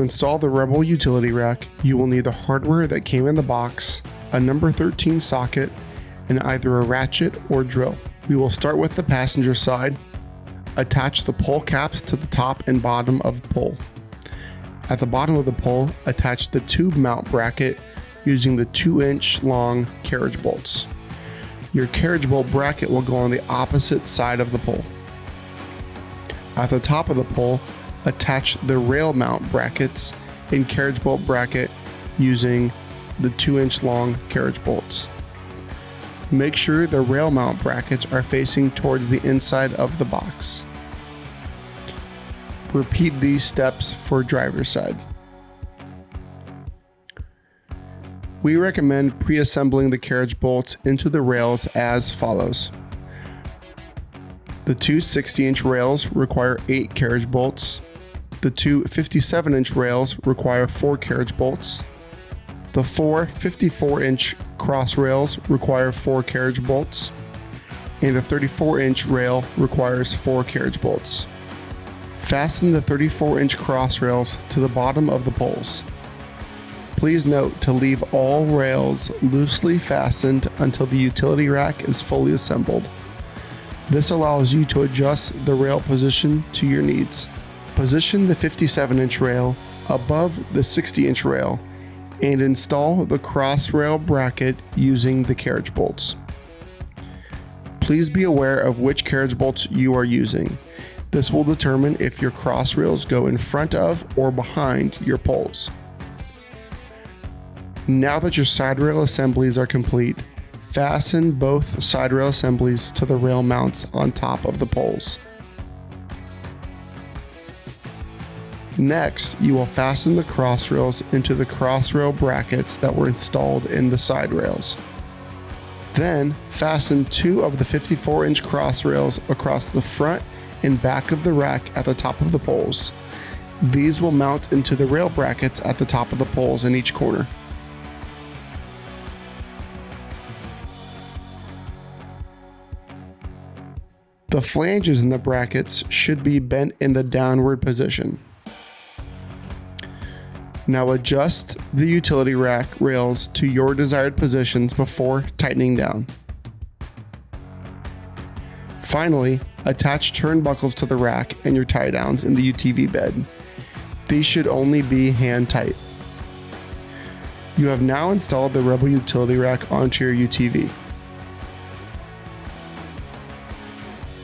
To install the Rebel utility rack, you will need the hardware that came in the box, a number 13 socket, and either a ratchet or drill. We will start with the passenger side. Attach the pole caps to the top and bottom of the pole. At the bottom of the pole, attach the tube mount bracket using the 2-inch long carriage bolts. Your carriage bolt bracket will go on the opposite side of the pole. At the top of the pole, attach the rail mount brackets and carriage bolt bracket using the 2-inch long carriage bolts. Make sure the rail mount brackets are facing towards the inside of the box. Repeat these steps for driver's side. We recommend pre-assembling the carriage bolts into the rails as follows. The two 60-inch rails require 8 carriage bolts. The two 57-inch rails require 4 carriage bolts. The 4 54-inch cross rails require 4 carriage bolts. And a 34-inch rail requires 4 carriage bolts. Fasten the 34-inch cross rails to the bottom of the poles. Please note to leave all rails loosely fastened until the utility rack is fully assembled. This allows you to adjust the rail position to your needs. Position the 57-inch rail above the 60-inch rail and install the cross rail bracket using the carriage bolts. Please be aware of which carriage bolts you are using. This will determine if your cross rails go in front of or behind your poles. Now that your side rail assemblies are complete, fasten both side rail assemblies to the rail mounts on top of the poles. Next, you will fasten the cross rails into the cross rail brackets that were installed in the side rails. Then, fasten 2 of the 54-inch cross rails across the front and back of the rack at the top of the poles. These will mount into the rail brackets at the top of the poles in each corner. The flanges in the brackets should be bent in the downward position. Now adjust the utility rack rails to your desired positions before tightening down. Finally, attach turnbuckles to the rack and your tie downs in the UTV bed. These should only be hand tight. You have now installed the Rebel utility rack onto your UTV.